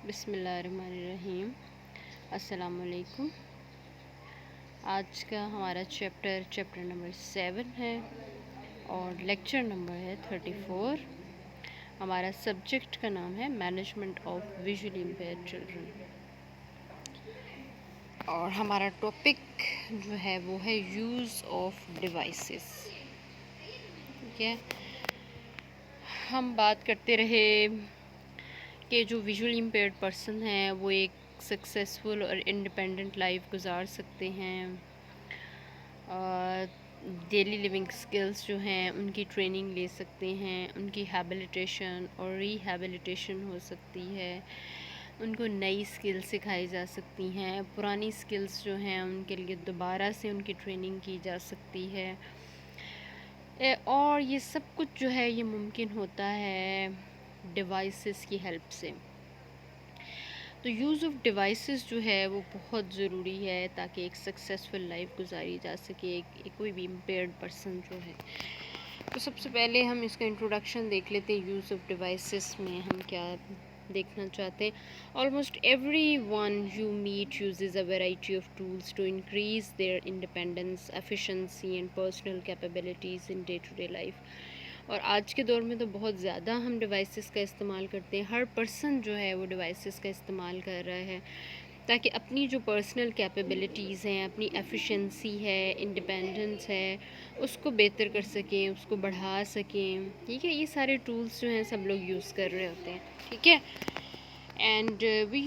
बिस्मिल्लाहिर्रहमानिर्रहीम। अस्सलाम वालेकुम। आज का हमारा चैप्टर नंबर 7 है और लेक्चर नंबर है 34। हमारा सब्जेक्ट का नाम है management of visually impaired children और हमारा टॉपिक जो है वो है यूज़ ऑफ डिवाइसेस। ठीक है, हम बात करते रहे कि जो विजुअली इम्पेयर्ड पर्सन हैं वो एक सक्सेसफुल और इंडिपेंडेंट लाइफ गुजार सकते हैं। डेली लिविंग स्किल्स जो हैं उनकी ट्रेनिंग ले सकते हैं, उनकी हैबिलिटेशन और रिहैबिलिटेशन हो सकती है, उनको नई स्किल्स सिखाई जा सकती हैं, पुरानी स्किल्स जो हैं उनके लिए दोबारा से उनकी ट्रेनिंग की जा सकती है। और ये सब कुछ जो है ये मुमकिन होता है डिवाइसेस की हेल्प से। तो यूज़ ऑफ डिवाइसेस जो है वो बहुत ज़रूरी है ताकि एक सक्सेसफुल लाइफ गुजारी जा सके एक कोई भी इम्पेयर्ड पर्सन जो है। तो सबसे पहले हम इसका इंट्रोडक्शन देख लेते हैं। यूज़ ऑफ डिवाइसेस में हम क्या देखना चाहते हैं। Almost every one you meet uses a variety of tools to increase their independence, efficiency and personal capabilities in day to day life. और आज के दौर में तो बहुत ज़्यादा हम डिवाइसेस का इस्तेमाल करते हैं। हर पर्सन जो है वो डिवाइसेस का इस्तेमाल कर रहा है ताकि अपनी जो पर्सनल कैपेबिलिटीज़ हैं, अपनी एफिशिएंसी है, इंडिपेंडेंस है, उसको बेहतर कर सकें, उसको बढ़ा सकें। ठीक है, ये सारे टूल्स जो हैं सब लोग यूज़ कर रहे होते हैं। ठीक है, and we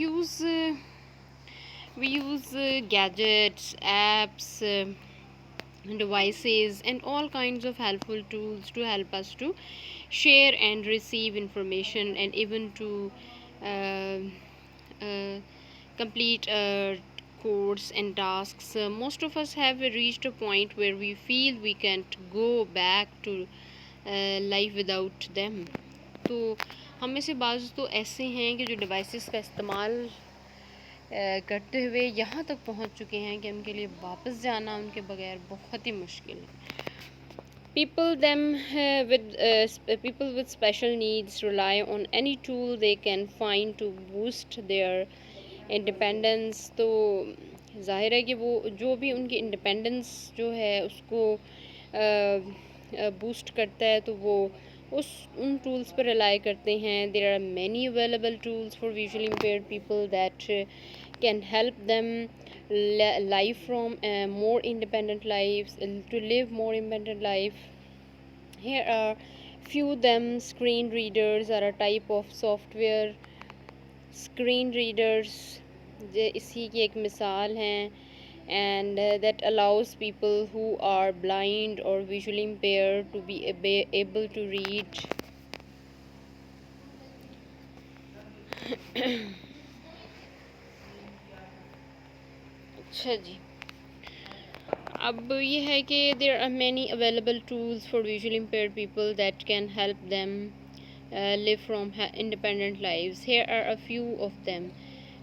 use gadgets, apps, devices and all kinds of helpful tools to help us to share and receive information and even to uh, uh, complete course and tasks. Most of us have reached a point where we feel we can't go back to life without them. तो हम में से बाज़ तो ऐसे हैं कि जो डिवाइसेस का इस्तेमाल करते हुए यहाँ तक पहुँच चुके हैं कि उनके लिए वापस जाना उनके बगैर बहुत ही मुश्किल है। People with special needs rely on any tool they can find to boost their independence। तो ज़ाहिर है कि वो जो भी उनकी इंडिपेंडेंस जो है उसको बूस्ट करता है तो वो उन टूल्स पर रिलाई करते हैं। There are many available tools for visually impaired people that can help them live from more independent lives, to live more independent life. Here are few them. Screen readers are a type of software. Screen readers इसी की एक मिसाल हैं, and that allows people who are blind or visually impaired to be able to read अच्छा जी, अब ये है कि there are many available tools for visually impaired people that can help them live from independent lives. Here are a few of them.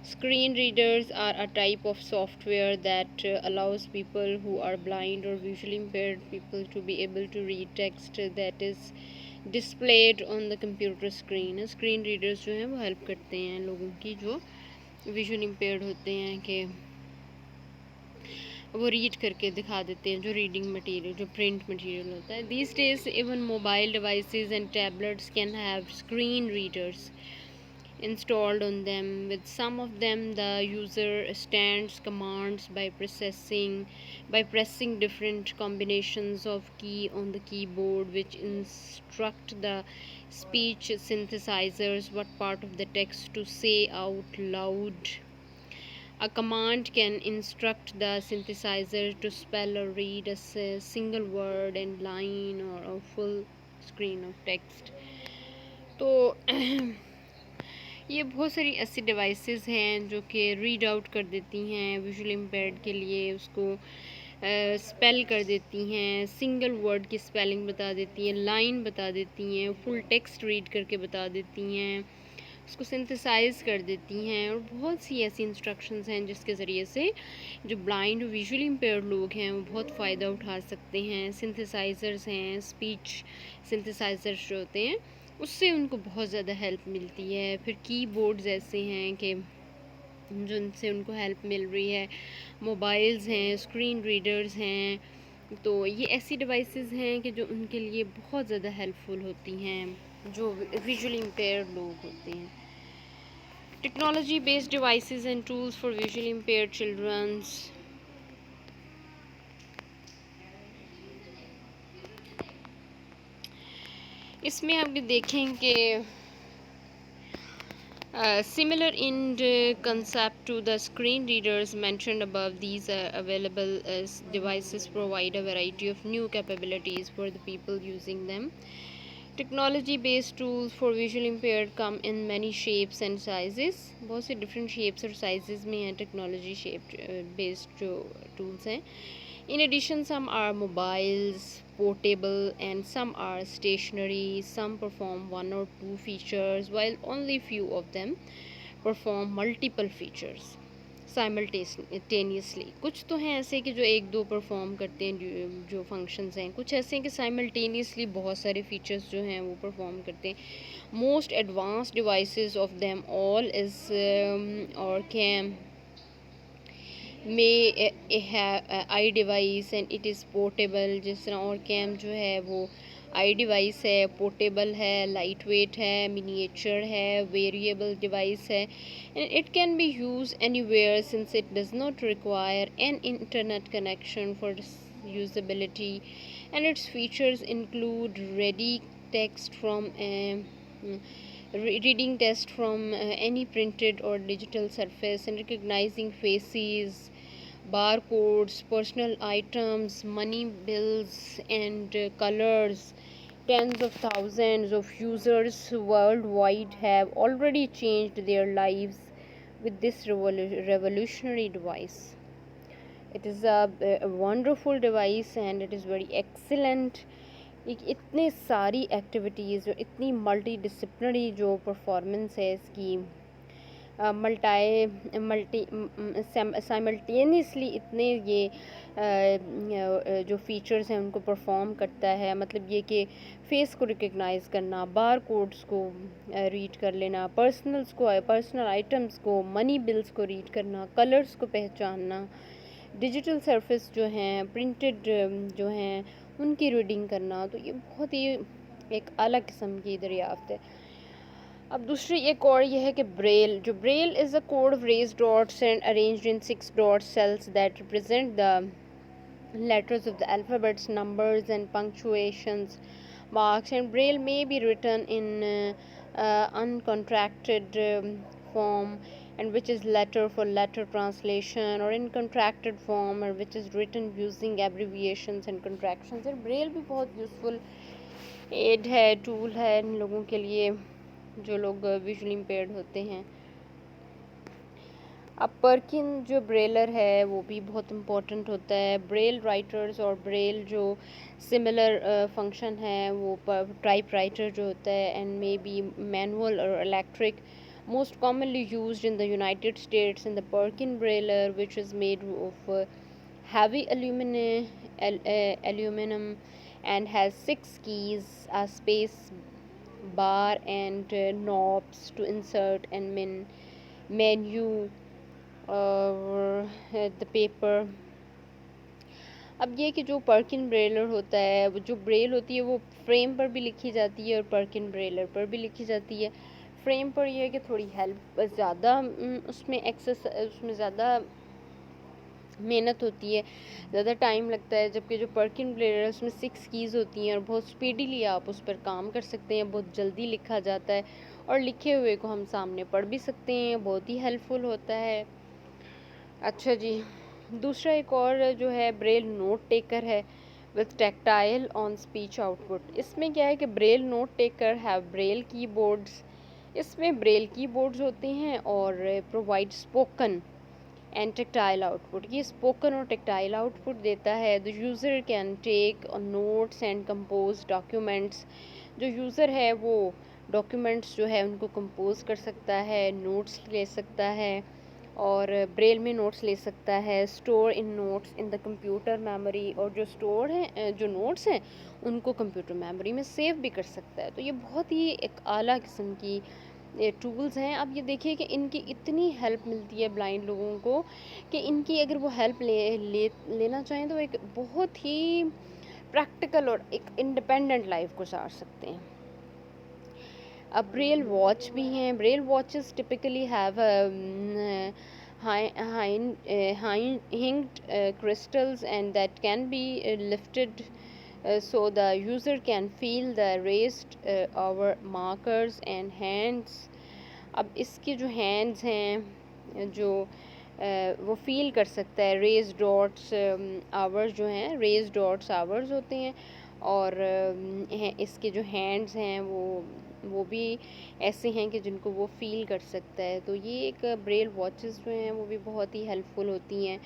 Screen readers are a type of software that allows people who are blind or visually impaired people to be able to read text that is displayed on the computer screen. Screen readers जो हैं वो help करते हैं लोगों की जो visually impaired होते हैं कि वो रीड करके दिखा देते हैं जो रीडिंग मटेरियल, जो प्रिंट मटेरियल होता है। These days even mobile devices and tablets can have screen readers installed on them. With some of them the user stands commands by pressing different combinations of key on the keyboard which instruct the speech synthesizers what part of the text to say out loud. A command can instruct the synthesizer to spell or read a single word and line or a full screen of text. तो ये बहुत सारी ऐसी devices हैं जो कि read out कर देती हैं विजुअली इम्पेयर्ड के लिए, उसको स्पेल कर देती हैं, सिंगल वर्ड की स्पेलिंग बता देती हैं, लाइन बता देती हैं, फुल टेक्स्ट रीड करके बता देती हैं, उसको सिंथेसाइज कर देती हैं। और बहुत सी ऐसी इंस्ट्रक्शंस हैं जिसके ज़रिए से जो ब्लाइंड विजुअली इम्पेयर्ड लोग हैं वो बहुत फ़ायदा उठा सकते हैं। सिंथेसाइज़र्स हैं, स्पीच सिंथेसाइज़र्स जो होते हैं उससे उनको बहुत ज़्यादा हेल्प मिलती है। फिर कीबोर्ड्स ऐसे हैं कि जिनसे उनको हेल्प मिल रही है, मोबाइल्स हैं, स्क्रीन रीडर्स हैं। तो ये ऐसी डिवाइसेस हैं कि जो उनके लिए बहुत ज़्यादा हेल्पफुल होती हैं, जो विजुअली इम्पेयर्ड लोग होते हैं। Technology based devices and tools for visually impaired childrens. इसमें आप देखें कि similar in the concept to the screen readers mentioned above, these are available as devices provide a variety of new capabilities for the people using them. Technology based tools for visually impaired come in many shapes and sizes. बहुत से different shapes और sizes में हैं technology shaped based जो tools हैं. In addition, some are mobiles, portable, and some are stationary. Some perform one or two features, while only few of them perform multiple features simultaneously. कुछ तो हैं ऐसे कि जो एक दो परफॉर्म करते हैं जो फंक्शंस हैं, कुछ ऐसे हैं कि साइमल्टेनियसली बहुत सारे फीचर्स जो हैं वो परफॉर्म करते हैं. Most advance devices of them all is OrCam may have eye device and it is portable. जिस तरह और कैम जो है वो आई डिवाइस है, पोर्टेबल है, लाइट वेट है, मिनिएचर है, वेरिएबल डिवाइस है, and it can be use anywhere since it does not require an internet connection for usability. And its features include reading text from any printed or digital surface, and recognizing faces, barcodes, personal items, money bills, and colors. Tens of thousands of users worldwide have already changed their lives with this revolutionary device. It is a wonderful device and it is very excellent. इतने सारी activities जो इतनी multi disciplinary जो performance है इसकी, multi simultaneously इतने ये जो फीचर्स हैं उनको परफॉर्म करता है. मतलब ये कि फेस को रिकग्नाइज करना, बार कोड्स को रीड कर लेना, पर्सनल आइटम्स को, मनी बिल्स को रीड करना, कलर्स को पहचानना, डिजिटल सरफेस जो हैं, प्रिंटेड जो हैं उनकी रीडिंग करना. तो ये बहुत ही एक अलग किस्म की दरियाफ्त है. अब दूसरी एक और ये है कि Braille is a code of raised dots and arranged in 6 dot cells that represent the letters of the alphabets, numbers, and punctuations marks. And braille may be written in uncontracted form, and which is letter for letter translation, or in contracted form, or which is written using abbreviations and contractions. And braille भी बहुत useful add है, tool है इन लोगों के लिए जो लोग visually impaired होते हैं. अब पर्किन जो ब्रेलर है वो भी बहुत इम्पोर्टेंट होता है. ब्रेल राइटर्स और ब्रेल जो सिमिलर फंक्शन है वो टाइप राइटर जो होता है, एंड मे बी मैनुअल और electric, most commonly used in the United States. In the Perkin Brailer, which is made of heavy aluminum and has 6 keys, a space bar, and knobs to insert and menu the paper. अब ये कि जो Perkin broiler होता है, वो जो Braille होती है वो फ्रेम पर भी लिखी जाती है और पर्किन ब्रेलर पर भी लिखी जाती है. फ्रेम पर यह है कि थोड़ी हेल्प ज़्यादा उसमें ज़्यादा मेहनत होती है, ज़्यादा टाइम लगता है, जबकि जो पर्किन ब्रेलर है उसमें 6 कीज़ होती हैं और बहुत स्पीडीली आप उस पर काम कर सकते हैं. बहुत जल्दी लिखा जाता है और लिखे हुए को हम सामने पढ़ भी सकते हैं. बहुत ही हेल्पफुल होता है. अच्छा जी, दूसरा एक और जो है ब्रेल नोट टेकर है with tactile on speech output. इसमें क्या है कि Braille note taker have Braille keyboards. इसमें ब्रेल कीबोर्ड्स होते हैं और provide spoken and tactile output. ये स्पोकन और टेक्टाइल आउटपुट देता है. The user can take notes and compose documents. जो यूज़र है वो डॉक्यूमेंट्स जो है उनको कंपोज कर सकता है, नोट्स ले सकता है और ब्रेल में नोट्स ले सकता है, store in notes in the computer memory, और जो स्टोर हैं जो नोट्स हैं उनको कंप्यूटर मेमोरी में सेव भी कर सकता है। तो ये बहुत ही एक आला किस्म की ये टूल्स हैं। अब ये देखिए कि इनकी इतनी हेल्प मिलती है ब्लाइंड लोगों को कि इनकी अगर वो हेल्प लेना चाहें तो एक बहुत ही प्रैक्टिकल और एक इंडिपेंडेंट लाइफ गुजार सकते हैं। अब ब्रेल वॉच भी हैं। Braille watches typically have hinged crystals and that can be lifted so the user can feel the raised hour markers and hands. अब इसके जो हैंड्स हैं जो वो फील कर सकता है रेज डॉट्स आवर्स जो हैं, रेज डॉट्स आवर्स होते हैं, और इसके जो हैंड्स हैं वो भी ऐसे हैं कि जिनको वो फील कर सकता है। तो ये एक ब्रेल वॉचेस जो हैं वो भी बहुत ही हेल्पफुल होती हैं।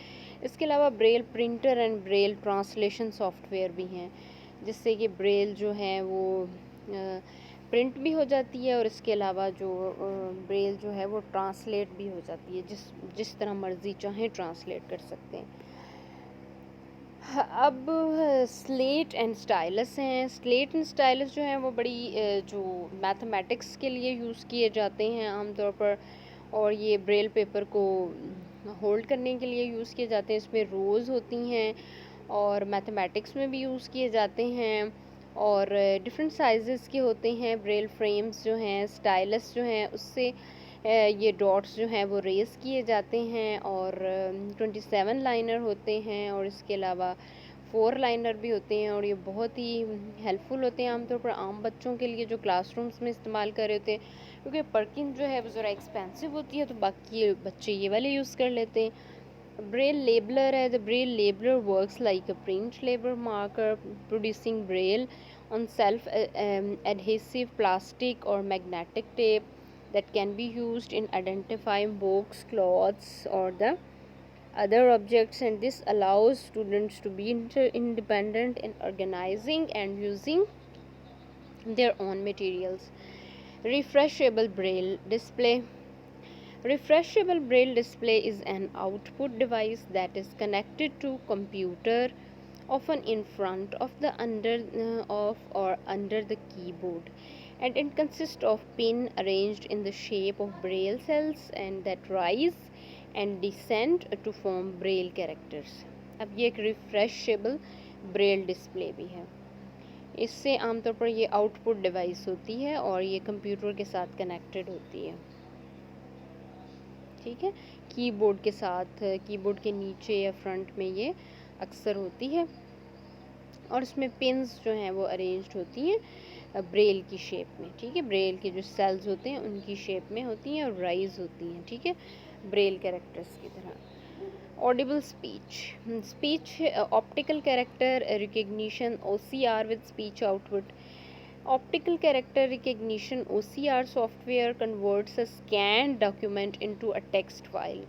इसके अलावा Braille printer and Braille translation software भी हैं, जिससे कि ब्रेल जो है वो प्रिंट भी हो जाती है और इसके अलावा जो ब्रेल जो है वो ट्रांसलेट भी हो जाती है, जिस तरह मर्ज़ी चाहें ट्रांसलेट कर सकते हैं। अब स्लेट एंड स्टाइलस हैं। स्लेट एंड स्टाइलस जो हैं वो बड़ी जो मैथमेटिक्स के लिए यूज़ किए जाते हैं आमतौर पर, और ये ब्रेल पेपर को होल्ड करने के लिए यूज़ किए जाते हैं। इसमें रोज़ होती हैं और मैथमेटिक्स में भी यूज़ किए जाते हैं, और डिफरेंट साइज़ेस के होते हैं। ब्रेल फ्रेम्स जो हैं, स्टाइलस जो हैं, उससे ये डॉट्स जो हैं वो रेस किए जाते हैं, और 27 लाइनर होते हैं, और इसके अलावा 4 लाइनर भी होते हैं, और ये बहुत ही हेल्पफुल होते हैं आमतौर पर आम बच्चों के लिए जो क्लासरूम्स में इस्तेमाल कर रहे होते हैं, क्योंकि पर्किंग जो है वो ज़रा एक्सपेंसिव होती है, तो बाकी बच्चे ये वाले यूज़ कर लेते हैं। ब्रेल लेबलर है। The Braille labeller works like a print label marker producing Braille on self adhesive plastic or magnetic tape that can be used in identifying books, clothes, or the other objects, and this allows students to be independent in organizing and using their own materials. Refreshable braille display. Refreshable braille display is an output device that is connected to computer, often in front of the of or under the keyboard, and it consists of pin arranged in the shape of braille cells and that rise and descend to form braille characters. अब ये एक refreshable Braille display भी है। इससे आमतौर पर ये output device होती है और ये कंप्यूटर के साथ कनेक्टेड होती है। ठीक है, कीबोर्ड के साथ, कीबोर्ड के नीचे या फ्रंट में ये अक्सर होती है, और इसमें पिन्स जो हैं वो अरेंज्ड होती हैं ब्रेल की शेप में। ठीक है, ब्रेल के जो सेल्स होते हैं उनकी शेप में होती हैं और राइज होती हैं। ठीक है, ब्रेल कैरेक्टर्स की तरह। Audible speech optical character recognition OCR with speech output. Optical character recognition OCR software converts a scanned document into a text file.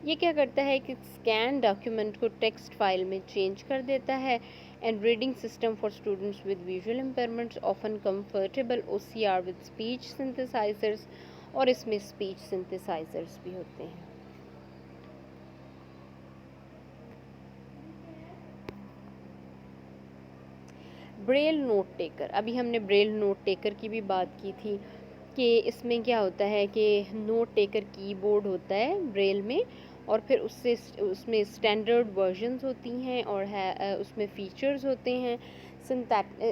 ये क्या करता है कि स्कैन डॉक्यूमेंट को टेक्स्ट फाइल में चेंज कर देता है। And reading system for students with visual impairments often comfortable OCR with speech synthesisers, और इसमें स्पीच सिंथेसाइजर्स भी होते हैं। Braille note taker. अभी हमने ब्रेल नोट टेकर की भी बात की थी कि इसमें क्या होता है कि नोट टेकर कीबोर्ड होता है ब्रेल में, और फिर उसमें स्टैंडर्ड वर्जन्स होती हैं और है उसमें फ़ीचर्स होते हैं।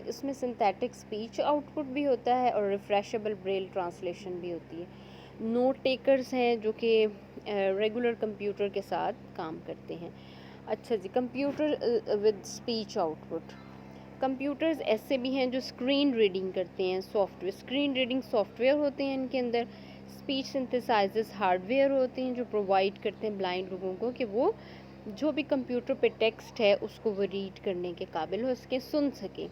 इसमें सिंथेटिक स्पीच आउटपुट भी होता है और रिफ्रेशेबल ब्रेल ट्रांसलेशन भी होती है। नोट टेकर्स हैं जो कि रेगुलर कंप्यूटर के साथ काम करते हैं। अच्छा जी, computer with speech output. Computers ऐसे भी हैं जो स्क्रीन रीडिंग करते हैं, सॉफ्टवेयर स्क्रीन रीडिंग सॉफ्टवेयर होते हैं इनके अंदर। स्पीच सिंथेसाइजर्स हार्डवेयर होते हैं जो प्रोवाइड करते हैं ब्लाइंड लोगों को कि वो जो भी कंप्यूटर पे टेक्स्ट है उसको वो रीड करने के काबिल हो सके, सुन सके।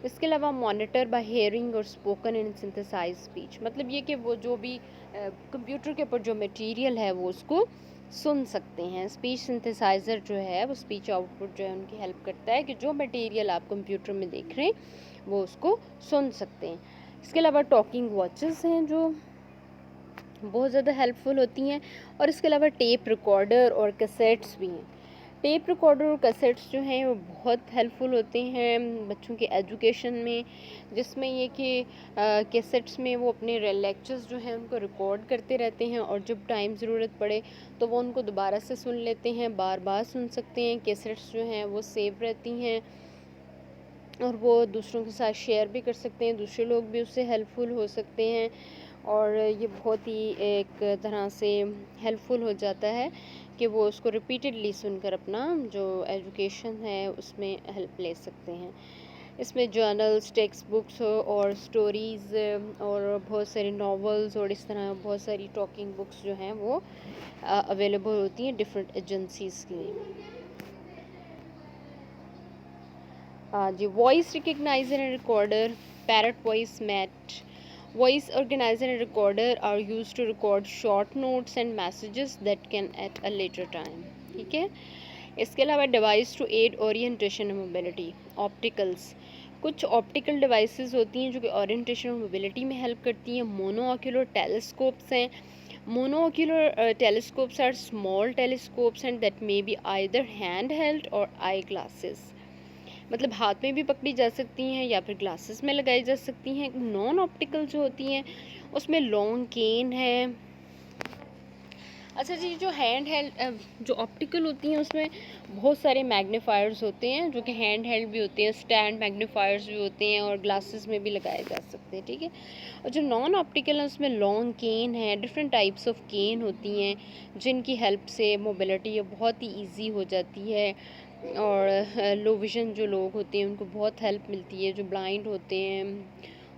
इसके अलावा मॉनिटर बाय हेयरिंग और स्पोकन एंड सिंथेसाइज स्पीच, मतलब ये कि वो जो भी कंप्यूटर के ऊपर जो मटेरियल है वो उसको सुन सकते हैं। स्पीच सिंथेसाइज़र जो है वो स्पीच आउटपुट जो है उनकी हेल्प करता है कि जो मटेरियल आप कंप्यूटर में देख रहे हैं वो उसको सुन सकते हैं। इसके अलावा टॉकिंग वॉचेस हैं जो बहुत ज़्यादा हेल्पफुल होती हैं। और इसके अलावा टेप रिकॉर्डर और कैसेट्स भी हैं। टेप रिकॉर्डर और कैसेट्स जो हैं वो बहुत हेल्पफुल होते हैं बच्चों के एजुकेशन में, जिसमें ये कि कैसेट्स में वो अपने लेक्चर्स जो हैं उनको रिकॉर्ड करते रहते हैं, और जब टाइम ज़रूरत पड़े तो वो उनको दोबारा से सुन लेते हैं, बार बार सुन सकते हैं। कैसेट्स जो हैं वो सेव रहती हैं और वो दूसरों के साथ शेयर भी कर सकते हैं, दूसरे लोग भी उससे हेल्पफुल हो सकते हैं। और ये बहुत ही एक तरह से हेल्पफुल हो जाता है कि वो उसको रिपीटेडली सुनकर अपना जो एजुकेशन है उसमें हेल्प ले सकते हैं। इसमें जर्नल्स, टेक्स्ट बुक्स और स्टोरीज़ और बहुत सारी नॉवेल्स और इस तरह बहुत सारी टॉकिंग बुक्स जो हैं वो अवेलेबल होती हैं डिफरेंट एजेंसीज़ के लिए। जी, voice recognizer and recorder, parrot voice mate, voice organizer and recorder are use to record short notes and messages that can at a later time. ठीक है। इसके अलावा device to aid orientation and mobility, opticals, कुछ optical devices होती हैं जो कि orientation और मोबिलिटी में हेल्प करती हैं। मोनोऑक्यूलर टेलीस्कोप्स हैं। Monocular telescopes are small telescopes and that may be either hand held or eye glasses, मतलब हाथ में भी पकड़ी जा सकती हैं या फिर ग्लासेस में लगाई जा सकती हैं। नॉन ऑप्टिकल जो होती हैं उसमें लॉन्ग केन है। अच्छा जी, जो हैंड हेल्ड जो ऑप्टिकल होती हैं उसमें बहुत सारे मैग्नीफायर्स होते हैं जो कि हैंड हेल्ड भी होते हैं, स्टैंड मैग्नीफायर्स भी होते हैं और ग्लासेस में भी लगाए जा सकते हैं। ठीक है। और जो नॉन ऑप्टिकल है उसमें लॉन्ग केन है, डिफरेंट टाइप्स ऑफ केन होती हैं जिनकी हेल्प से मोबिलिटी बहुत ही ईजी हो जाती है। और लो विज़न जो लोग होते हैं उनको बहुत हेल्प मिलती है, जो ब्लाइंड होते हैं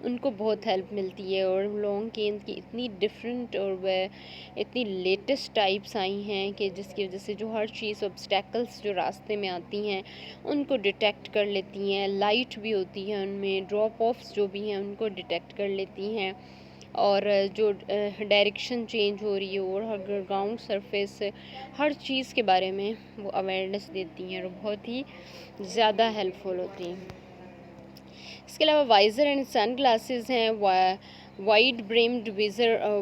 उनको बहुत हेल्प मिलती है। और लॉन्ग केन की इतनी डिफरेंट और वह इतनी लेटेस्ट टाइप्स आई हैं कि जिसकी वजह से जो हर चीज़ ऑब्स्टेकल्स जो रास्ते में आती हैं उनको डिटेक्ट कर लेती हैं। लाइट भी होती है उनमें, ड्रॉप ऑफ्स जो भी हैं उनको डिटेक्ट कर लेती हैं। और जो डायरेक्शन चेंज हो रही है और अगर ग्राउंड सरफेस हर चीज़ के बारे में वो अवेयरनेस देती हैं और बहुत ही ज़्यादा हेल्पफुल होती हैं। इसके अलावा वाइज़र एंड सन ग्लासेस हैं। वाइड ब्रिम्ड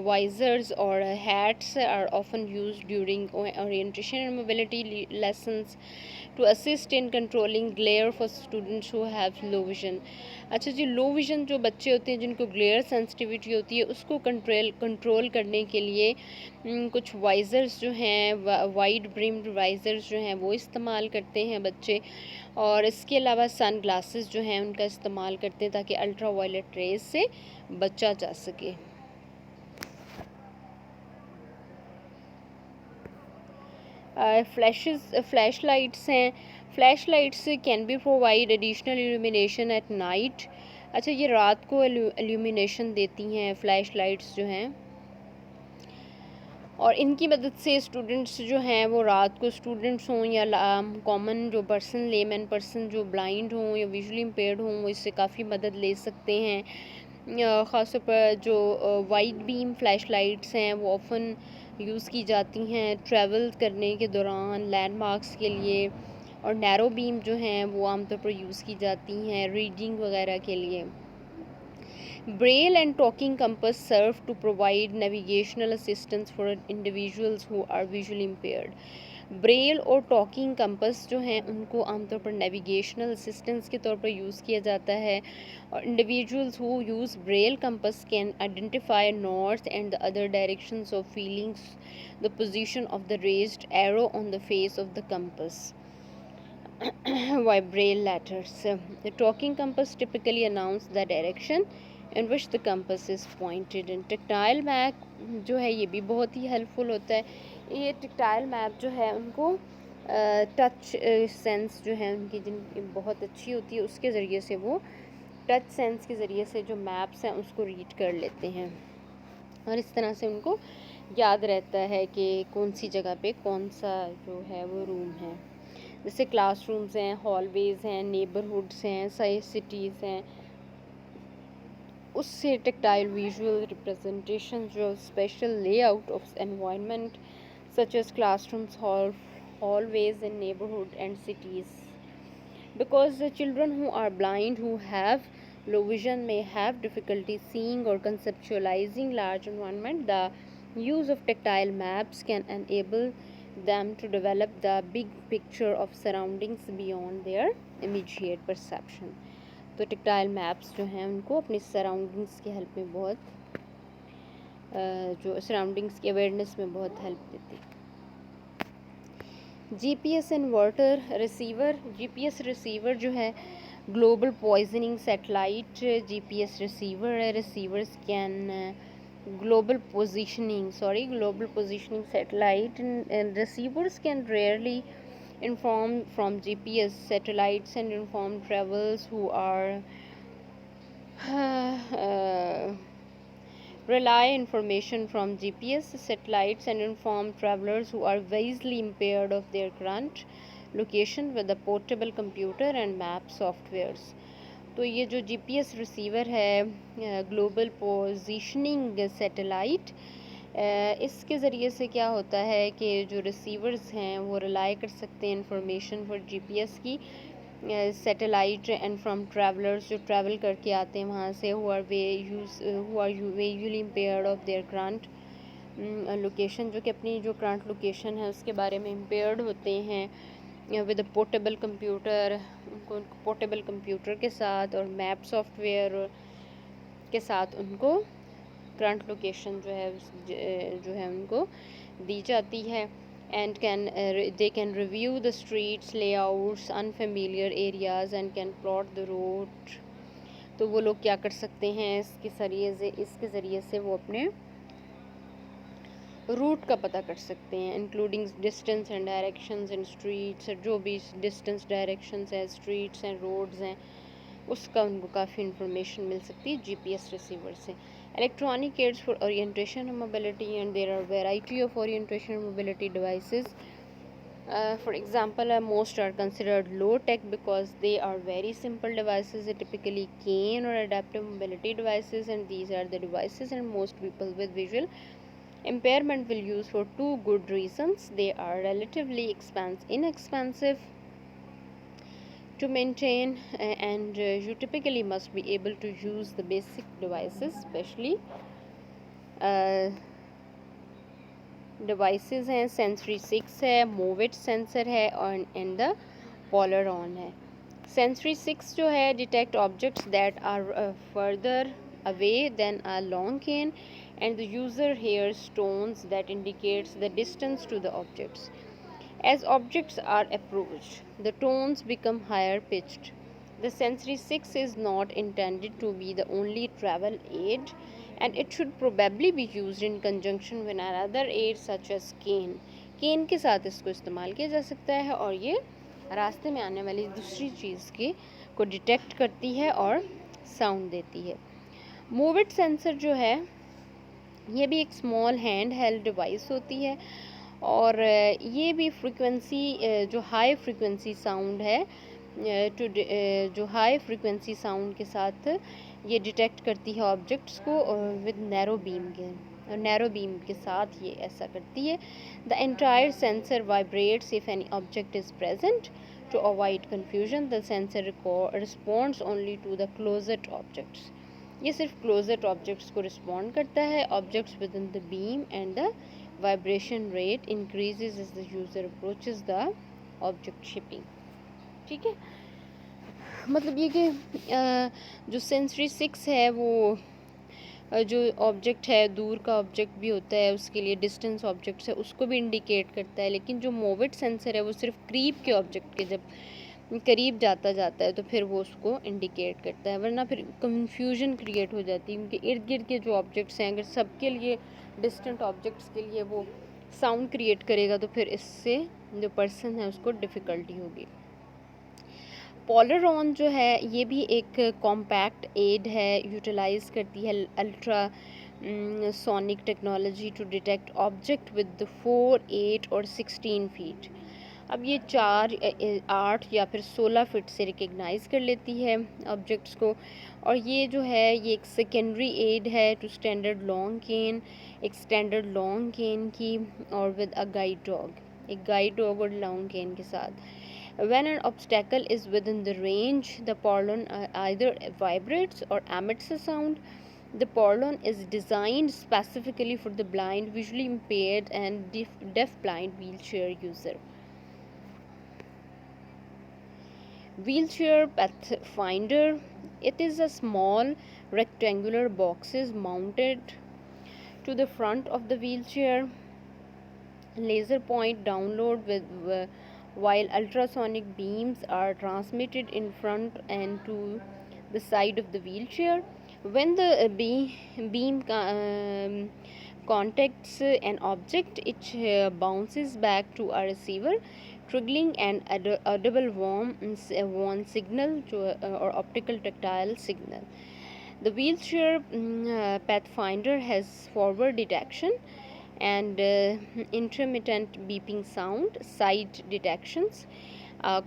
वाइजर्स और hats are often use during orientation and mobility lessons to assist in controlling glare for students who have low vision. अच्छा जी, लो विजन जो बच्चे होते हैं जिनको ग्लेयर सेंसिटिविटी होती है उसको कंट्रोल करने के लिए कुछ वाइज़र्स जो हैं, वाइड ब्रिम्ड वाइज़र्स जो हैं वो इस्तेमाल करते हैं बच्चे। और इसके अलावा सन ग्लासेस जो हैं उनका इस्तेमाल करते हैं ताकि अल्ट्रा वायलेट रेज से बचा जा सके। फ्लैश लाइट्स हैं। Flash lights can be provide additional illumination at night. अच्छा, ये रात को इल्यूमिनेशन देती हैं फ्लैश लाइट्स जो हैं, और इनकी मदद से स्टूडेंट्स जो हैं वो रात को, स्टूडेंट्स हों या कॉमन जो पर्सन, लेमैन पर्सन जो ब्लाइंड हों या विजुअली इम्पेयर्ड हों, वो इससे काफ़ी मदद ले सकते हैं। ख़ासतौर पर जो वाइट बीम फ्लैश लाइट्स हैं वो ऑफ़न यूज़ की जाती हैं ट्रैवल करने के दौरान, लैंडमार्क्स के लिए। और नैरो बीम जो हैं वो आमतौर पर यूज़ की जाती हैं रीडिंग वगैरह के लिए। Braille and talking compass serve to provide navigational assistance for individuals who are visually impaired. Braille और टॉकिंग कंपस जो हैं उनको आमतौर पर नेविगेशनल असिस्टेंस के तौर पर यूज़ किया जाता है। और individuals who use Braille compass can identify north and the other directions of feelings the position of the raised arrow on the face of the compass by braille letters. The talking compass typically announces the direction in which the compass is pointed. And tactile map जो है ये भी बहुत ही helpful होता है। ये tactile map जो है उनको टच सेंस जो है उनकी जिन बहुत अच्छी होती है, उसके ज़रिए से वो टच सेंस के ज़रिए से जो मैप्स हैं उसको रीड कर लेते हैं और इस तरह से उनको याद रहता है कि कौन सी जगह पे कौन सा जो है वो रूम है। जैसे क्लासरूम्स हैं, हॉलवेज़ हैं, नेबरहुड्स हैं, सही सिटीज़ हैं, उससे टेक्टाइल विजुअल रिप्रेजेंटेशन जो special layout of environment such as classrooms, hallways in neighborhood and cities, because the children who are blind, who have low vision, may have difficulty seeing or conceptualizing large environment. The Use of tactile maps can enable them to develop the big picture of surroundings beyond their immediate perception. तो tactile maps जो हैं उनको अपनी surroundings की help में बहुत जो surroundings की awareness में बहुत help देती है. GPS inverter receiver, GPS receiver जो है global positioning satellite GPS receiver है. Receivers can global positioning satellite, and receivers can rarely inform from GPS satellites and inform travelers who are rely information from GPS satellites and inform travelers who are visually impaired of their current location with a portable computer and map softwares. तो ये जो GPS receiver है global positioning satellite, इसके ज़रिए से क्या होता है कि जो रिसीवर्स हैं वो रिलाई कर सकते हैं इंफॉर्मेशन फॉर GPS की सैटेलाइट एंड फ्रॉम ट्रैवलर्स जो ट्रैवल करके आते हैं वहाँ से who are visually impaired of their current location, जो कि अपनी जो करंट लोकेशन है उसके बारे में इम्पेयर्ड होते हैं विद पोर्टेबल कंप्यूटर, उनको पोर्टेबल कंप्यूटर के साथ और मैप सॉफ्टवेयर के साथ उनको करंट लोकेशन जो है उनको दी जाती है. And they can review the streets layouts unfamiliar areas and can plot the route. तो वो लोग क्या कर सकते हैं इसके ज़रिए से वो अपने रूट का पता कर सकते हैं, including distance and directions and streets. जो भी डिस्टेंस डायरेक्शंस है स्ट्रीट्स एंड रोड्स हैं उसका उनको काफ़ी इन्फॉर्मेशन मिल सकती है GPS रिसीवर से. Electronic aids for orientation and mobility, and there are variety of orientation and mobility devices. For example, most are considered low tech because they are very simple devices, typically cane or adaptive mobility devices, and these are the devices and most people with visual impairment will use for two good reasons. They are relatively inexpensive to maintain, and you typically must be able to use the basic devices, especially devices हैं. Sensory 6 है, मूविट sensor है और and the पोलरॉन है. Sensory 6 जो है detect objects that are further away than a long cane and the user hears tones that indicates the distance to the objects. As objects are approached, the tones become higher pitched. The Sensory 6 is not intended to be the only travel aid, and it should probably be used in conjunction with another aid such as cane. Cane के साथ इसको इस्तेमाल किया जा सकता है और ये रास्ते में आने वाली दूसरी चीज़ को डिटेक्ट करती है और साउंड देती है. मूविट सेंसर जो है ये भी एक स्मॉल हैंड हेल्ड डिवाइस होती है और ये भी फ्रीक्वेंसी जो हाई फ्रीक्वेंसी साउंड है जो हाई फ्रीक्वेंसी साउंड के साथ ये डिटेक्ट करती है ऑब्जेक्ट्स को विद नैरो बीम के साथ ये ऐसा करती है. The entire sensor vibrates if any object is present. To avoid confusion the sensor responds only to the closest objects. ये सिर्फ क्लोजेट ऑब्जेक्ट्स को रिस्पॉन्ड करता है. Objects within the beam and the vibration rate increases as the user approaches the object shipping. ठीक है, मतलब ये कि जो सेंसरी 6 है वो जो ऑब्जेक्ट है दूर का ऑब्जेक्ट भी होता है उसके लिए डिस्टेंस ऑब्जेक्ट्स है उसको भी इंडिकेट करता है, लेकिन जो मोविट सेंसर है वो सिर्फ करीब के ऑब्जेक्ट के जब करीब जाता है तो फिर वो उसको इंडिकेट करता है, वरना फिर कंफ्यूजन क्रिएट हो जाती है. क्योंकि इर्द गिर्द के जो ऑब्जेक्ट्स हैं अगर सबके लिए डिस्टेंट ऑब्जेक्ट्स के लिए वो साउंड क्रिएट करेगा तो फिर इससे जो पर्सन है उसको डिफ़िकल्टी होगी. पोलरॉन जो है ये भी एक कॉम्पैक्ट एड है, यूटिलाइज़ करती है ultrasonic technology to detect object with 4, 8 और 16 फीट. अब ये 4, 8 या फिर 16 फीट से रिकग्नाइज़ कर लेती है ऑब्जेक्ट्स को. और ये जो है ये एक सेकेंडरी एड है टू स्टैंडर्ड लॉन्ग केन, एक स्टैंडर्ड लॉन्ग केन की और विद अ गाइड डॉग, एक गाइड डॉग और लॉन्ग केन के साथ. When an obstacle is within the range, the pollen either vibrates or emits a sound. The Porlon is designed specifically for the blind, visually impaired, and deaf-blind wheelchair user. Wheelchair Pathfinder. It is a small rectangular boxes mounted to the front of the wheelchair. Laser point download with while ultrasonic beams are transmitted in front and to the side of the wheelchair. When the beam contacts an object, it bounces back to a receiver, triggering an audible warn signal to or optical tactile signal. The wheelchair Pathfinder has forward detection and intermittent beeping sound, side detections,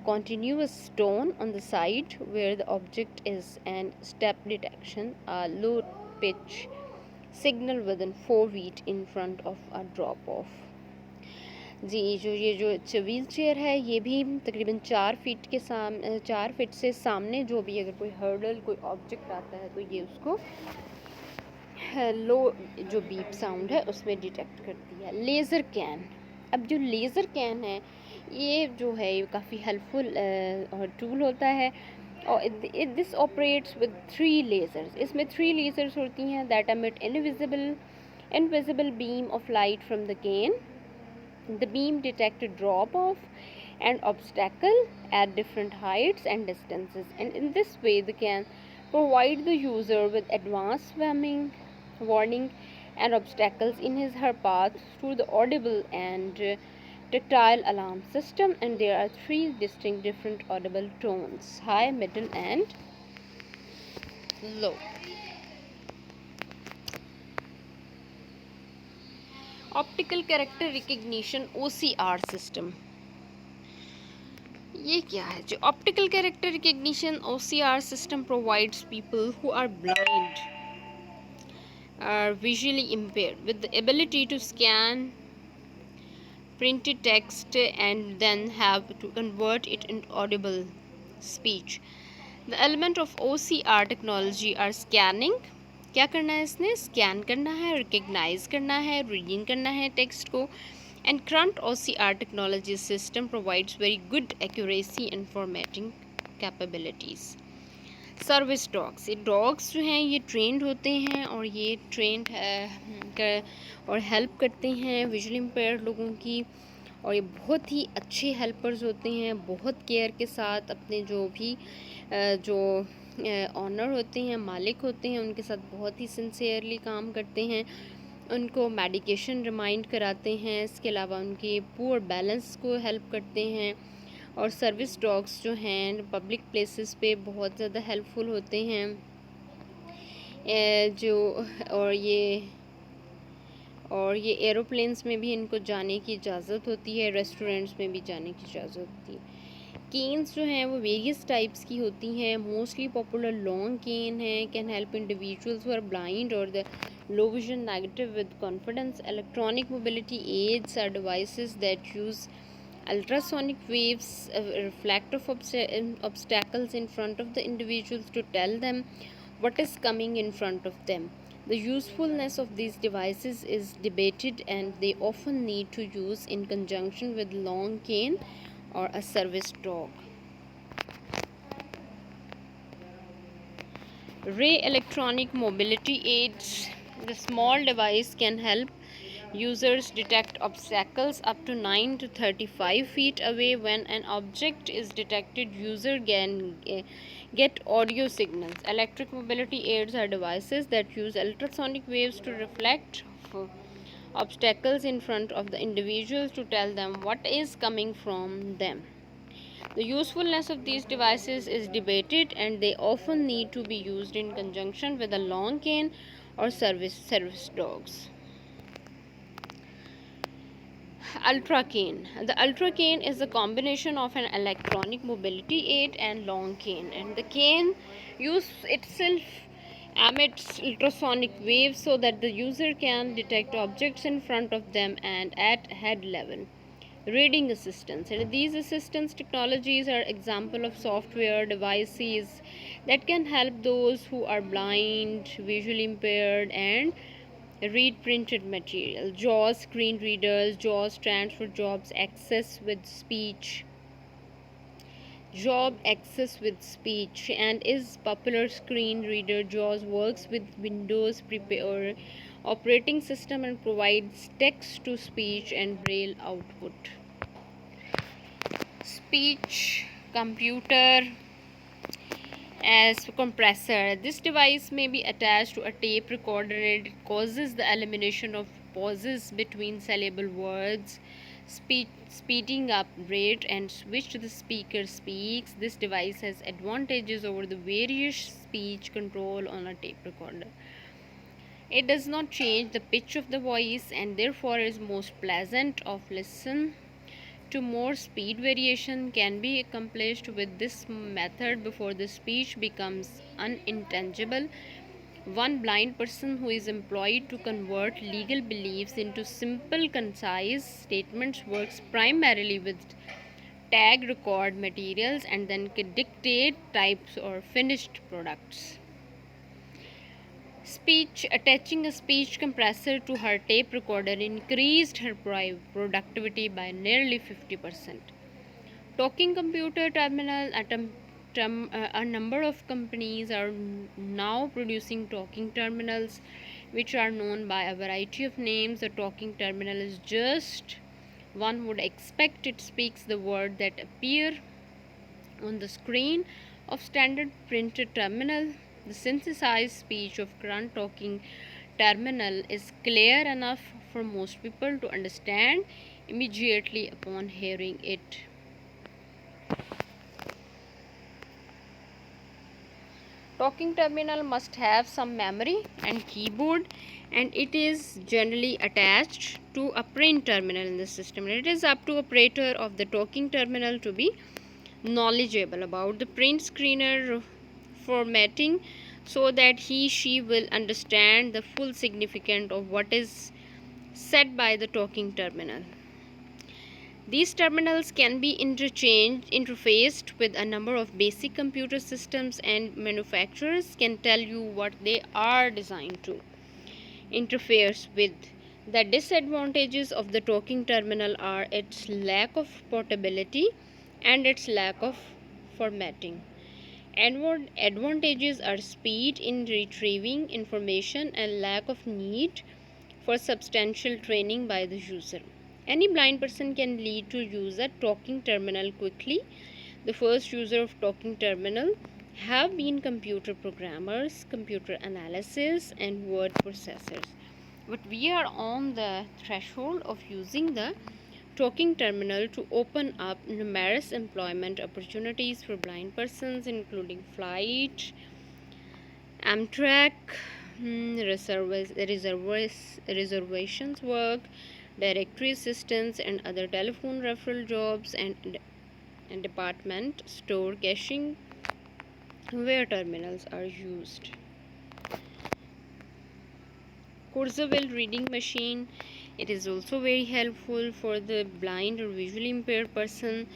continuous tone on the side where the object is, and step detection, low pitch signal within 4 feet in front of a drop off. जी जो ये जो wheel chair है ये भी तकरीबन 4 feet से सामने जो भी अगर कोई हर्डल कोई ऑब्जेक्ट आता है तो ये उसको लो जो बीप साउंड है उसमें डिटेक्ट करती है. Laser can. अब जो लेज़र कैन है ये जो है ये काफ़ी हेल्पफुल और टूल होता है और दिस ऑपरेट्स विद 3 लेज़र्स. इसमें 3 लेज़र्स होती हैं that emit invisible beam of light from the can. The beam detects drop off and obstacle at different heights and distances, and in this way they can provide the user with advanced warning and obstacles in his her path through the audible and tactile alarm system. And there are 3 distinct different audible tones: high, middle and low. Optical character recognition OCR system. ये क्या है? जो optical character recognition OCR system provides people who are blind are visually impaired with the ability to scan printed text and then have to convert it into audible speech. The element of OCR technology are scanning. क्या करना है इसने? Scan करना है, recognise करना है, reading करना है टेक्स्ट को. And current OCR technology system provides very good accuracy and formatting capabilities. Service dogs. ये डॉग्स जो हैं ये ट्रेंड होते हैं और ये ट्रेंड और हेल्प करते हैं विजुअली इम्पेयर्ड लोगों की, और ये बहुत ही अच्छे हेल्पर्स होते हैं. बहुत केयर के साथ अपने जो भी जो ऑनर होते हैं, मालिक होते हैं, उनके साथ बहुत ही सिंसियरली काम करते हैं. उनको मेडिकेशन रिमाइंड कराते हैं. इसके अलावा उनके पुअर बैलेंस को हेल्प करते हैं. और सर्विस डॉग्स जो हैं पब्लिक प्लेसेस पे बहुत ज़्यादा हेल्पफुल होते हैं. जो और ये एरोप्लेन्स में भी इनको जाने की इजाज़त होती है, रेस्टोरेंट्स में भी जाने की इजाज़त होती है. केन्स जो हैं वो वेरियस टाइप्स की होती हैं. मोस्टली पॉपुलर लॉन्ग केन है. Can help individuals who are blind or the low vision navigate with confidence. Electronic mobility aids are devices that use ultrasonic waves reflect off obstacles in front of the individuals to tell them what is coming in front of them. The usefulness of these devices is debated and they often need to use in conjunction with long cane or a service dog. Ray electronic mobility aids. The small device can help users detect obstacles up to 9 to 35 feet away. When an object is detected, user can get audio signals. Electric mobility aids are devices that use ultrasonic waves to reflect obstacles in front of the individuals to tell them what is coming from them. The usefulness of these devices is debated and they often need to be used in conjunction with a long cane or service dogs. Ultra cane. The ultra cane is a combination of an electronic mobility aid and long cane, and the cane itself emits ultrasonic waves so that the user can detect objects in front of them and at head level. reading assistants, and these assistance technologies are example of software devices that can help those who are blind, visually impaired, and read printed material. JAWS screen readers. JAWS stands for Jobs Access with Speech. Job Access with Speech and is popular screen reader. JAWS works with Windows Prepare operating system and provides text to speech and braille output. Speech computer as compressor. This device may be attached to a tape recorder. It causes the elimination of pauses between syllable words, speeding up rate and which the speaker speaks. This device has advantages over the various speech control on a tape recorder. It does not change the pitch of the voice and therefore is most pleasant of listen to. More speed variation can be accomplished with this method before the speech becomes unintelligible. One blind person who is employed to convert legal beliefs into simple, concise statements works primarily with tag record materials and then can dictate types or finished products. Speech. Attaching a speech compressor to her tape recorder increased her productivity by nearly 50%. Talking computer terminal. A number of companies are now producing talking terminals which are known by a variety of names. A talking terminal is just one would expect. It speaks the word that appear on the screen of standard printed terminal. The synthesized speech of current talking terminal is clear enough for most people to understand immediately upon hearing it. Talking terminal must have some memory and keyboard, and it is generally attached to a print terminal in the system. It is up to operator of the talking terminal to be knowledgeable about the print screener formatting so that she will understand the full significance of what is said by the talking terminal. These terminals can be interfaced with a number of basic computer systems, and manufacturers can tell you what they are designed to interface with. The disadvantages of the talking terminal are its lack of portability and its lack of formatting. Advantages are speed in retrieving information and lack of need for substantial training by the user. Any blind person can lead to use a talking terminal quickly. The first user of talking terminal have been computer programmers, computer analysis, and word processors. But we are on the threshold of using the talking terminal to open up numerous employment opportunities for blind persons, including flight, Amtrak, reservations work, directory assistance, and other telephone referral jobs, and department store caching where terminals are used. Kurzweil reading machine. It is also very helpful for the blind or visually impaired person,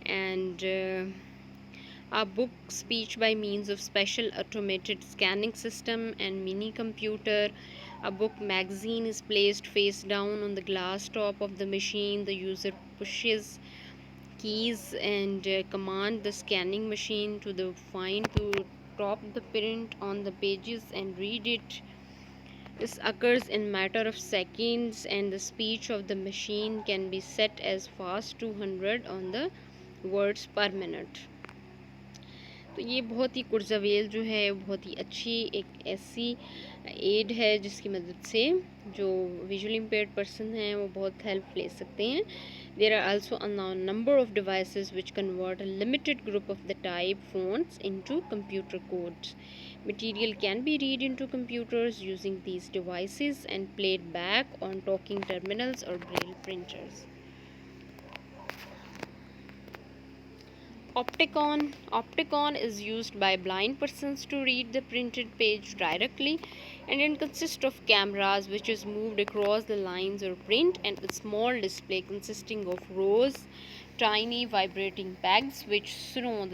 and a book speech by means of special automated scanning system and mini computer. A book magazine is placed face down on the glass top of the machine. The user pushes keys and command the scanning machine to top the print on the pages and read it. This occurs in matter of seconds, and the speech of the machine can be set as fast 200 on the words per minute. तो ये बहुत ही कुर्ज़वेल जो है बहुत ही अच्छी एक ऐसी add है जिसकी मदद से जो विजुअली इम्पेयर्ड पर्सन हैं वो बहुत हेल्प ले सकते हैं. There are also a number of devices which convert a limited group of the type phones into computer codes. Material can be read into computers using these devices and played back on talking terminals or braille printers. Opticon is used by blind persons to read the printed page directly, and it consists of cameras which is moved across the lines or print, and a small display consisting of rows tiny vibrating pegs which show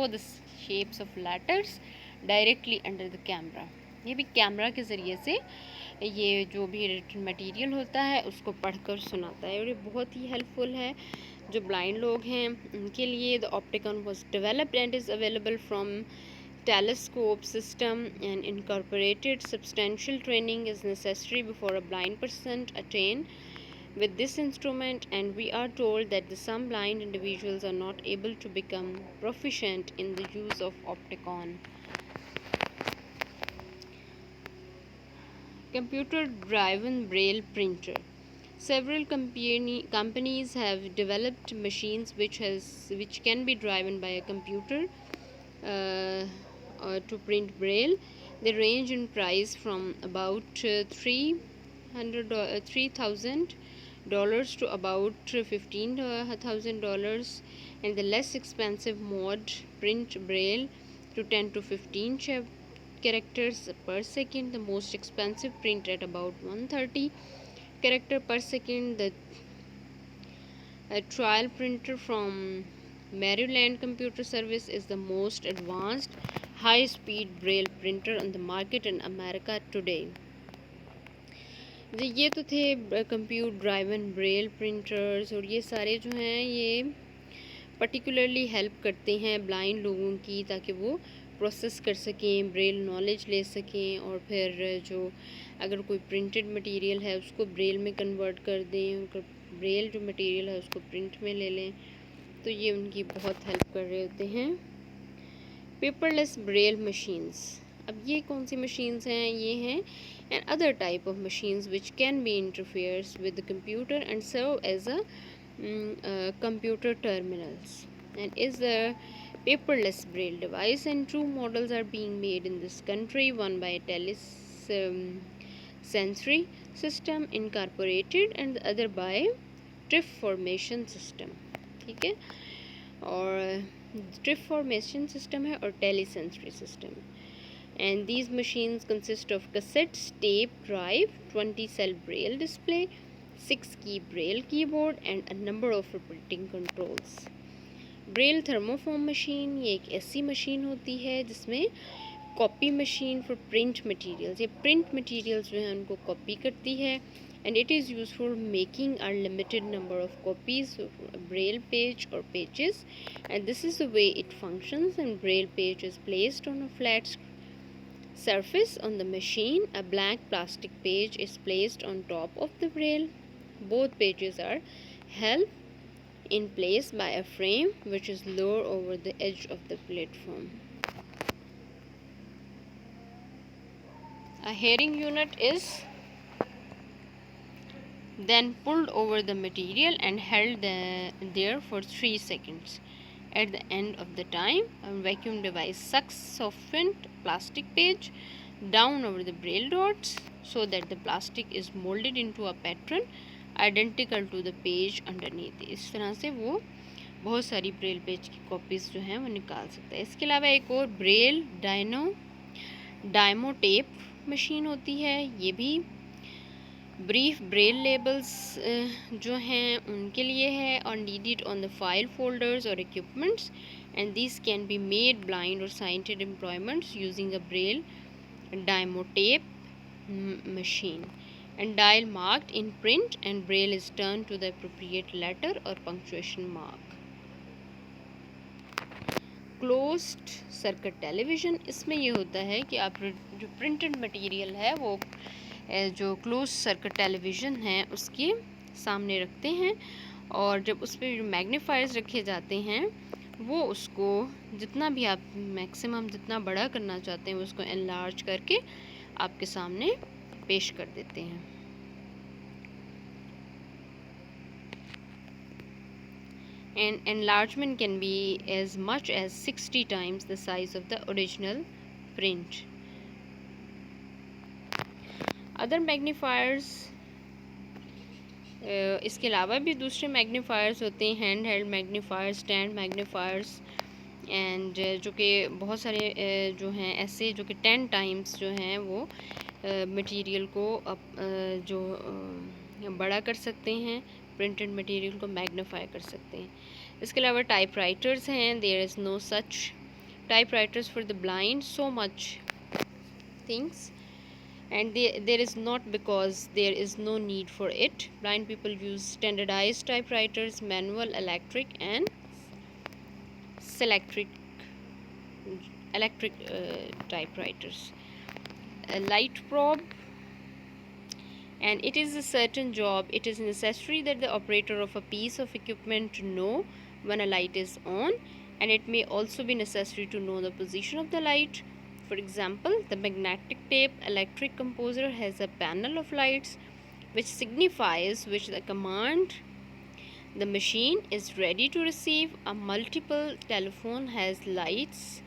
the shapes of letters directly under the camera. ये भी camera के ज़रिए से ये जो भी written material होता है उसको पढ़कर सुनाता है, और ये बहुत ही हेल्पफुल है जो ब्लाइंड लोग हैं उनके लिए. The Optacon was developed and is available from telescope system, and incorporated substantial training is necessary before a blind person attain with this instrument, and we are told that some blind individuals are not able to become proficient in the use of opticon. Computer driven braille printer. Several companies have developed machines which can be driven by a computer uh, to print braille. They range in price from about $3,000 to about $15,000, and the less expensive mode print braille to 10 to 15 characters per second. The most expensive print at about 130 character per second. The trial printer from Maryland Computer Service is the most advanced high-speed braille printer on the market in America today. ये तो थे computer driven Braille printers, और ये सारे जो हैं ये particularly help करते हैं ब्लाइंड लोगों की, ताकि वो प्रोसेस कर सकें, ब्रेल नॉलेज ले सकें, और फिर जो अगर कोई प्रिंटेड मटेरियल है उसको ब्रेल में कन्वर्ट कर दें, और ब्रेल जो मटेरियल है उसको प्रिंट में ले लें. तो ये उनकी बहुत हेल्प कर रहे होते हैं. Paperless braille machines. अब ये कौन सी मशीन्स हैं? ये हैं and other type of machines which can be interfaces with the computer and serve as a computer terminals, and is a paperless braille device, and two models are being made in this country, one by Sensory System Incorporated and the other by Triff-Formation System. ठीक है, और Triff-Formation System है और Telesensory System. And these machines consist of cassettes, tape drive, 20 cell braille display, 6-key braille keyboard and a number of printing controls. Braille thermoform machine, ये एक ऐसी machine होती है जिसमें copy machine for print materials, ये print materials जो हैं उनको कॉपी करती है, and it is use for making a limited number of copies braille page or pages, and this is the way it functions. And braille page is placed on a flat surface on the machine. A blank plastic page is placed on top of the braille. Both pages are held in place by a frame which is lower over the edge of the platform. A hearing unit is then pulled over the material and held there for 3 seconds. At the end of the time, a vacuum device sucks softened plastic page down over the braille dots so that the plastic is molded into a pattern identical to the page underneath. इस तरह से वो बहुत सारी Braille page की copies जो हैं वो निकाल सकता है. इसके अलावा एक और ब्रेल डायमो टेप मशीन होती है. ये भी ब्रीफ ब्रेल लेबल्स जो हैं उनके लिए है, और needed on the file folders or equipments, and this can be made blind or sighted employments using a braille dymotape machine, and dial marked in print and braille is turned to the appropriate letter or punctuation mark. Closed circuit television, इसमें ये होता है कि आप जो printed material है वो जो क्लोज सर्किट टेलीविज़न है उसके सामने रखते हैं, और जब उस पर मैग्नीफायर्स रखे जाते हैं वो उसको जितना भी आप मैक्सिमम जितना बड़ा करना चाहते हैं उसको एनलार्ज करके आपके सामने पेश कर देते हैं. And enlargement can be as much as 60 times the size of the original print. Other magnifiers इसके अलावा भी दूसरे मैग्नीफायर्स होते हैं, हैंड हेल्ड मैग्नीफायर्स, स्टैंड मैग्नीफायर्स एंड जो कि बहुत सारे जो हैं ऐसे जो कि 10 टाइम्स जो हैं वो मटेरियल को जो बड़ा कर सकते हैं, प्रिंटेड मटेरियल को मैग्नीफाई कर सकते हैं। इसके अलावा टाइपराइटर्स हैं, there is no such typewriters for the blind, so much things and there is not because there is no need for it. Blind people use standardized typewriters, manual, electric and electric typewriters. A light probe, and it is a certain job. It is necessary that the operator of a piece of equipment know when a light is on, and it may also be necessary to know the position of the light. For example, the magnetic tape electric composer has a panel of lights which signifies which the command the machine is ready to receive. A multiple telephone has lights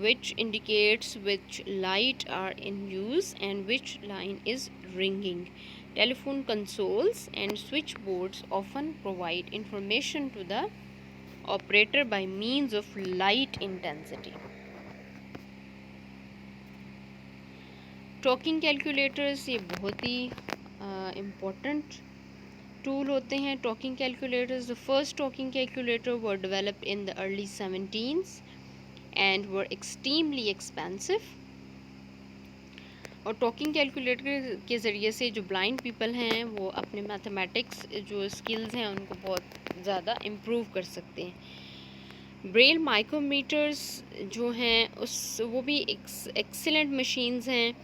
which indicates which light are in use and which line is ringing. Telephone consoles and switchboards often provide information to the operator by means of light intensity. Talking calculators ये बहुत ही important tool होते हैं. Talking calculators, the first talking calculator were developed in the early 17s and were extremely expensive. और talking calculator के ज़रिए से जो blind people हैं वो अपने मैथमेटिक्स जो स्किल्स हैं उनको बहुत ज़्यादा इम्प्रूव कर सकते हैं. ब्रेल माइक्रोमीटर्स जो हैं वो भी एक्सीलेंट मशीन्स हैं.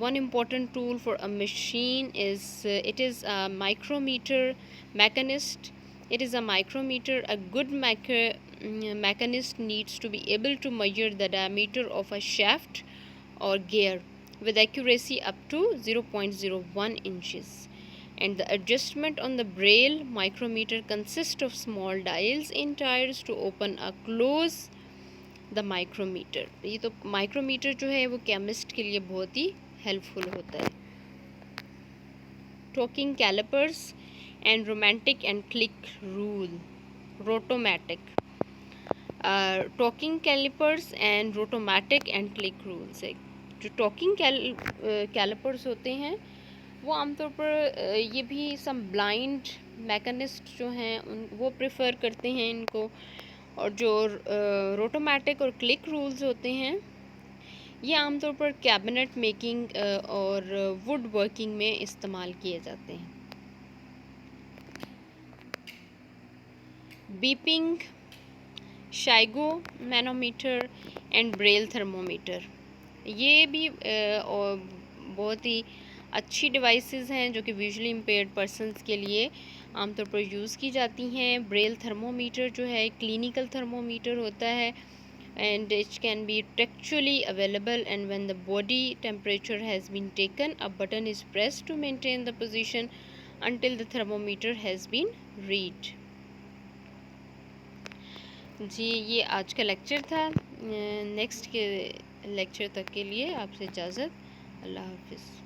One important tool for a machine is it is a micrometer mechanist. It is a micrometer. A good mechanist needs to be able to measure the diameter of a shaft or gear with accuracy up to 0.01 inches. And the adjustment on the Braille micrometer consists of small dials in tires to open or close the micrometer. ये तो micrometer जो है वो chemist के लिए बहुत ही helpful होता है. Talking calipers and rotomatic and click rule, rotomatic. Talking calipers and rotomatic and click rules है. जो टॉकिंग कैलिपर्स होते हैं वो आमतौर पर ये भी सम ब्लाइंड मैकेनिस्ट जो हैं वो प्रेफर करते हैं इनको. और जो रोटोमैटिक और क्लिक रूल्स होते हैं ये आमतौर पर कैबिनेट मेकिंग और वुड वर्किंग में इस्तेमाल किए जाते हैं. Beeping, sphygmomanometer and braille thermometer, ये भी बहुत ही अच्छी डिवाइसेस हैं जो कि विजुअली इम्पेयर्ड पर्सनस के लिए आमतौर पर यूज़ की जाती हैं. ब्रेल थर्मोमीटर जो है क्लिनिकल थर्मोमीटर होता है and it can be textually available, and when the body temperature has been taken, a button is pressed to maintain the position until the thermometer has been read. जी ये आज का lecture था. Next के lecture तक के लिए आपसे इजाज़त. अल्लाह हाफिज़.